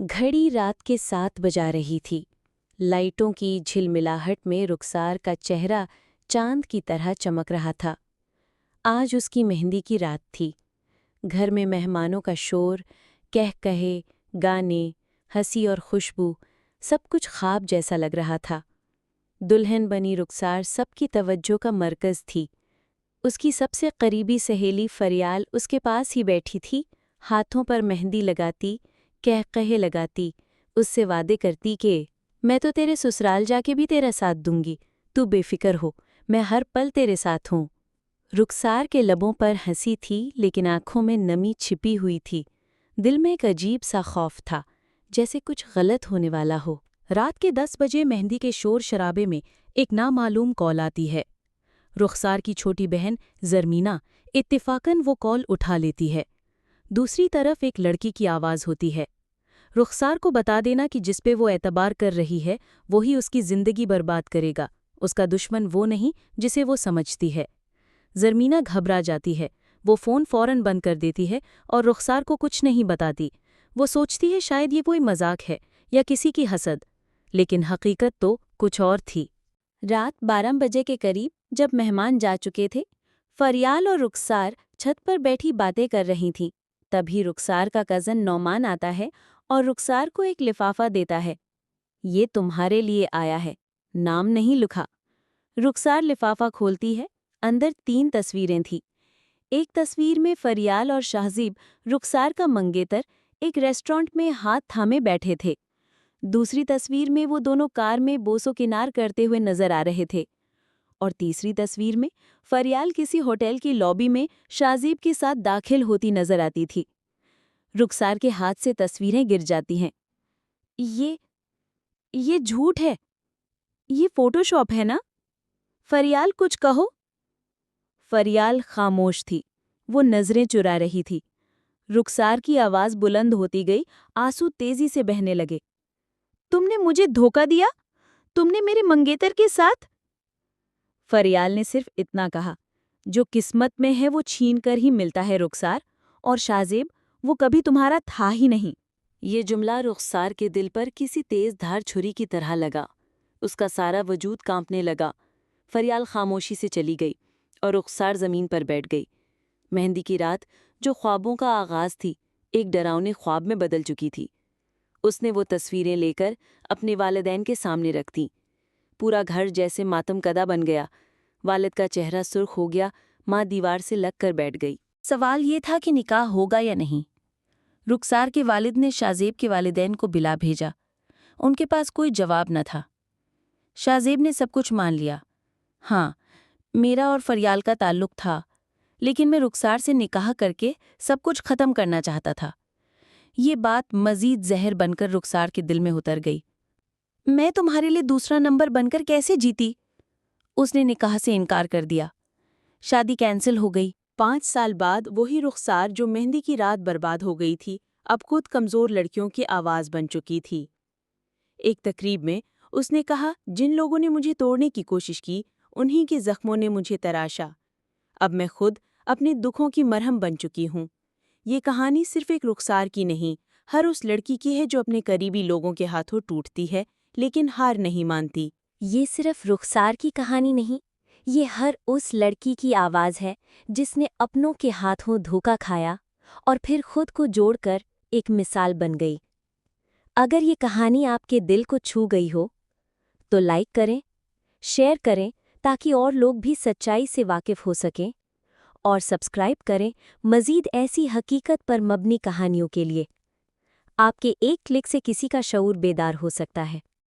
घड़ी रात के 7 बजा रही थी। लाइटों की झिलमिलाहट में रुखसार का चेहरा चांद की तरह चमक रहा था। आज उसकी मेहंदी की रात थी। घर में मेहमानों का शोर, कहे, गाने, हंसी और खुशबू, सब कुछ ख्वाब जैसा लग रहा था। दुल्हन बनी रुखसार सबकी तवज्जो का मरकज़ थी। उसकी सबसे करीबी सहेली फरियाल उसके पास ही बैठी थी, हाथों पर मेहंदी लगाती, कहे लगाती, उससे वादे करती कि मैं तो तेरे ससुराल जाके भी तेरा साथ दूंगी, तू बेफिक्र हो, मैं हर पल तेरे साथ हूँ। रुखसार के लबों पर हंसी थी, लेकिन आंखों में नमी छिपी हुई थी। दिल में एक अजीब सा खौफ था, जैसे कुछ गलत होने वाला हो। रात के 10 बजे मेहंदी के शोर शराबे में एक नामालूम कॉल आती है। रुखसार की छोटी बहन ज़रमीना इत्तिफाकन वो कॉल उठा लेती है। दूसरी तरफ एक लड़की की आवाज़ होती है। रुखसार को बता देना कि जिस पे वो एतबार कर रही है वही उसकी ज़िंदगी बर्बाद करेगा, उसका दुश्मन वो नहीं जिसे वो समझती है। ज़रमीना घबरा जाती है। वो फ़ोन फ़ौरन बंद कर देती है और रुखसार को कुछ नहीं बताती। वो सोचती है शायद ये कोई मजाक है या किसी की हसद, लेकिन हकीकत तो कुछ और थी। रात 12 बजे के करीब जब मेहमान जा चुके थे, फरियाल और रुखसार छत पर बैठी बातें कर रही थीं। तभी रुखसार का कज़न नौमान आता है और रुखसार को एक लिफाफा देता है। ये तुम्हारे लिए आया है, नाम नहीं लिखा। रुखसार लिफाफा खोलती है। अंदर 3 तस्वीरें थीं। एक तस्वीर में फरियाल और शाहजीब, रुखसार का मंगेतर, एक रेस्टोरेंट में हाथ थामे बैठे थे। दूसरी तस्वीर में वो दोनों कार में बोसो किनार करते हुए नजर आ रहे थे। और तीसरी तस्वीर में फरियाल किसी होटल की लॉबी में शाहजीब के साथ दाखिल होती नजर आती थी। रुखसार के हाथ से तस्वीरें गिर जाती हैं। ये झूठ है, ये फोटोशॉप है ना? फरियाल, कुछ कहो। फरियाल खामोश थी। वो नजरें चुरा रही थी। रुखसार की आवाज बुलंद होती गई, आंसू तेजी से बहने लगे। तुमने मुझे धोखा दिया? तुमने मेरे मंगेतर के साथ? फरियाल ने सिर्फ इतना कहा, जो किस्मत में है वो छीन कर ही मिलता है रुखसार, और शाहजेब, वो कभी तुम्हारा था ही नहीं। ये जुमला रुखसार के दिल पर किसी तेज धार छुरी की तरह लगा। उसका सारा वजूद कांपने लगा। फरियाल खामोशी से चली गई और रुखसार जमीन पर बैठ गई। मेहंदी की रात, जो ख्वाबों का आगाज थी, एक डरावने ख्वाब में बदल चुकी थी। उसने वो तस्वीरें लेकर अपने वालिदैन के सामने रख दी। पूरा घर जैसे मातमकदा बन गया। वालिद का चेहरा सुर्ख हो गया, माँ दीवार से लग कर बैठ गई। सवाल ये था कि निकाह होगा या नहीं। रुखसार के वालिद ने शाहजेब के वालिदैन को बिला भेजा। उनके पास कोई जवाब न था। शाहजेब ने सब कुछ मान लिया। हाँ, मेरा और फरियाल का ताल्लुक था, लेकिन मैं रुखसार से निकाह करके सब कुछ ख़त्म करना चाहता था। ये बात मज़ीद जहर बनकर रुखसार के दिल में उतर गई। मैं तुम्हारे लिए दूसरा नंबर बनकर कैसे जीती? उसने निकाह से इनकार कर दिया। शादी कैंसिल हो गई। 5 साल बाद वही रुखसार जो मेहंदी की रात बर्बाद हो गई थी, अब खुद कमज़ोर लड़कियों की आवाज़ बन चुकी थी। एक तकरीब में उसने कहा, जिन लोगों ने मुझे तोड़ने की कोशिश की, उन्हीं के जख्मों ने मुझे तराशा। अब मैं खुद अपने दुखों की मरहम बन चुकी हूँ। ये कहानी सिर्फ एक रुखसार की नहीं, हर उस लड़की की है जो अपने करीबी लोगों के हाथों टूटती है, लेकिन हार नहीं मानती। ये सिर्फ रुखसार की कहानी नहीं, ये हर उस लड़की की आवाज़ है जिसने अपनों के हाथों धोखा खाया और फिर खुद को जोड़कर एक मिसाल बन गई। अगर ये कहानी आपके दिल को छू गई हो, तो लाइक करें, शेयर करें, ताकि और लोग भी सच्चाई से वाकिफ़ हो सकें, और सब्सक्राइब करें मज़ीद ऐसी हकीकत पर मबनी कहानियों के लिए। आपके एक क्लिक से किसी का शऊर बेदार हो सकता है।